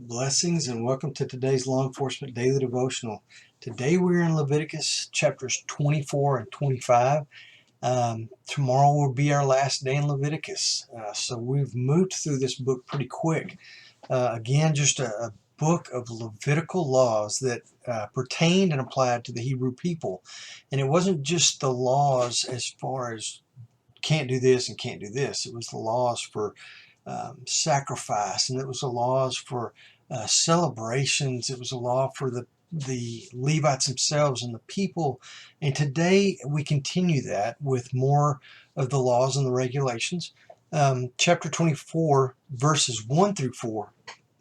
Blessings and welcome to today's Law Enforcement Daily Devotional. Today we're in Leviticus chapters 24 and 25. Tomorrow will be our last day in Leviticus. So we've moved through this book pretty quick. Again, just a book of Levitical laws that pertained and applied to the Hebrew people. And it wasn't just the laws as far as can't do this and can't do this. It was the laws for sacrifice, and it was the laws for celebrations. It was a law for the Levites themselves and the people. And today we continue that with more of the laws and the regulations. Chapter 24, verses 1 through 4.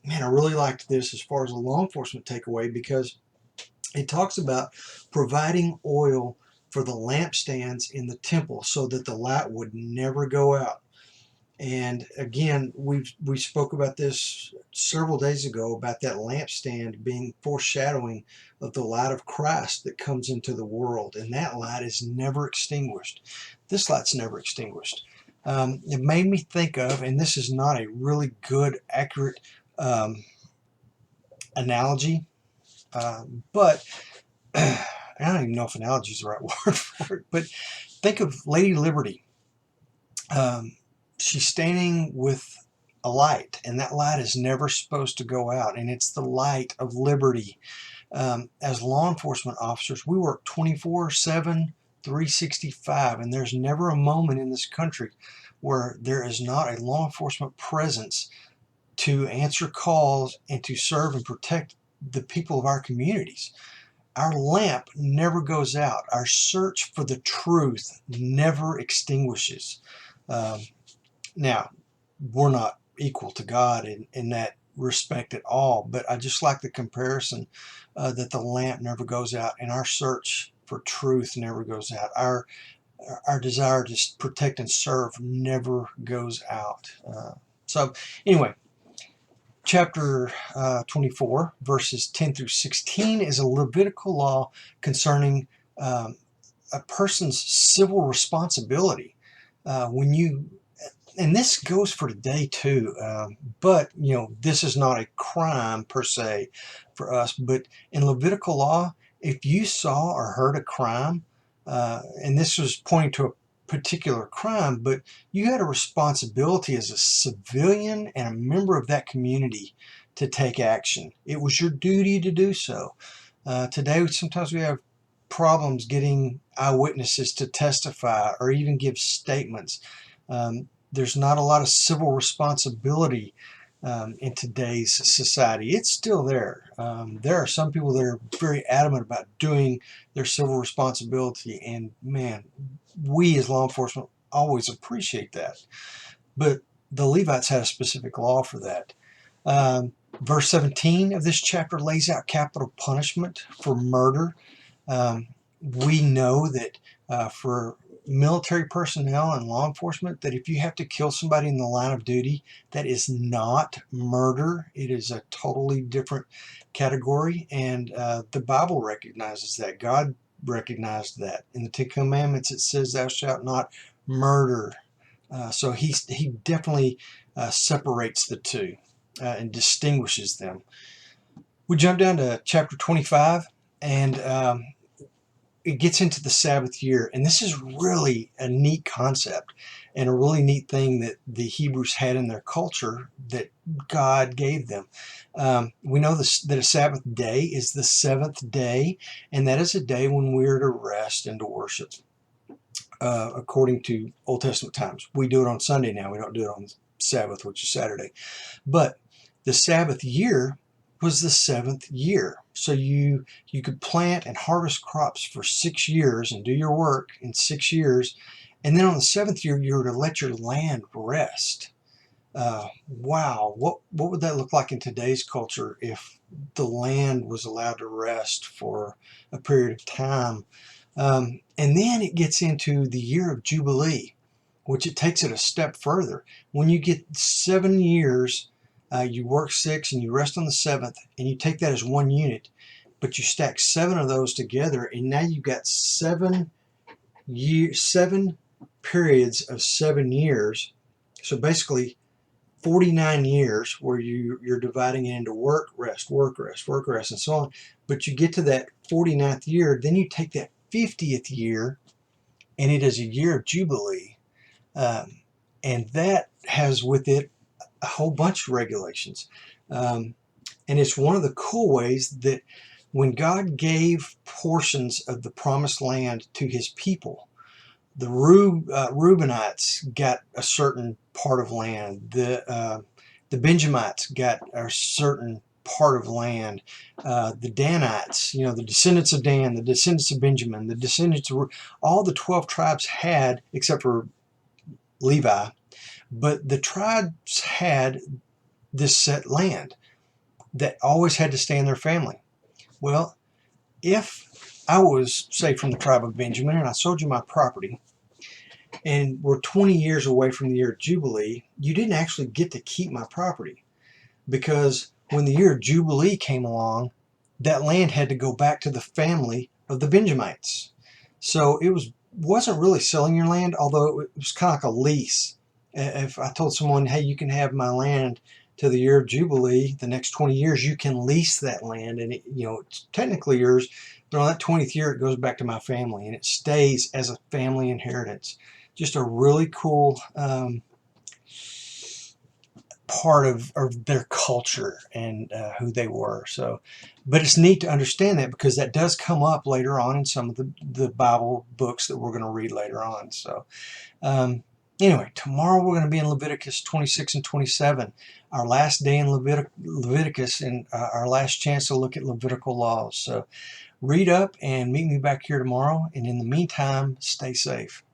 Man, I really liked this as far as a law enforcement takeaway because it talks about providing oil for the lampstands in the temple so that the light would never go out. And again, we spoke about this several days ago about that lampstand being foreshadowing of the light of Christ that comes into the world, and that light is never extinguished. This light's never extinguished. It made me think of, and this is not a really good, accurate analogy, but I don't even know if analogy is the right word for it, but think of Lady Liberty. She's standing with a light, and that light is never supposed to go out, and it's the light of liberty. As law enforcement officers, we work 24/7, 365, and there's never a moment in this country where there is not a law enforcement presence to answer calls and to serve and protect the people of our communities. Our lamp never goes out. Our search for the truth never extinguishes. Now, we're not equal to God in that respect at all, but I just like the comparison that the lamp never goes out and our search for truth never goes out. Our desire to protect and serve never goes out. So anyway, chapter 24, verses 10 through 16 is a Levitical law concerning a person's civil responsibility. And this goes for today too, but this is not a crime per se for us, but in Levitical law, if you saw or heard a crime, and this was pointing to a particular crime, but you had a responsibility as a civilian and a member of that community to take action. It was your duty to do so. Today, sometimes we have problems getting eyewitnesses to testify or even give statements. There's not a lot of civil responsibility in today's society. It's still there. There are some people that are very adamant about doing their civil responsibility, and man, we as law enforcement always appreciate that. But the Levites had a specific law for that. Verse 17 of this chapter lays out capital punishment for murder. We know that for military personnel and law enforcement, that if you have to kill somebody in the line of duty, that is not murder. It is a totally different category, and the Bible recognizes that. God recognized that. In the Ten Commandments it says thou shalt not murder. So he definitely separates the two and distinguishes them. We jump down to chapter 25, and it gets into the Sabbath year, and this is really a neat concept and a really neat thing that the Hebrews had in their culture that God gave them. We know that a Sabbath day is the seventh day, and that is a day when we're to rest and to worship according to Old Testament times. We do it on Sunday now. We don't do it on Sabbath, which is Saturday. But the Sabbath year was the seventh year. So you could plant and harvest crops for 6 years and do your work in 6 years. And then on the seventh year, you were to let your land rest. Wow, what would that look like in today's culture if the land was allowed to rest for a period of time? And then it gets into the year of Jubilee, which it takes it a step further. When you get 7 years, you work 6 and you rest on the 7th, and you take that as one unit, but you stack 7 of those together, and now you've got 7 periods of 7 years. So basically 49 years where you're dividing it into work, rest, work, rest, work, rest, and so on. But you get to that 49th year, then you take that 50th year, and it is a year of Jubilee. And that has with it a whole bunch of regulations. And it's one of the cool ways that when God gave portions of the promised land to his people, the Reubenites got a certain part of land. The Benjamites got a certain part of land. The Danites, the descendants of Dan, the descendants of Benjamin, the descendants of all the 12 tribes had, except for Levi, but the tribes had this set land that always had to stay in their family. Well, if I was, say, from the tribe of Benjamin and I sold you my property and we're 20 years away from the year of Jubilee, you didn't actually get to keep my property, because when the year of Jubilee came along, that land had to go back to the family of the Benjamites. So it wasn't really selling your land, although it was kind of like a lease. If I told someone, hey, you can have my land to the year of Jubilee, the next 20 years, you can lease that land, and it's technically yours, but on that 20th year, it goes back to my family, and it stays as a family inheritance. Just a really cool part of their culture and who they were. So, but it's neat to understand that, because that does come up later on in some of the Bible books that we're going to read later on. So anyway, tomorrow we're going to be in Leviticus 26 and 27, our last day in Leviticus, and our last chance to look at Levitical laws. So read up and meet me back here tomorrow, and in the meantime, stay safe.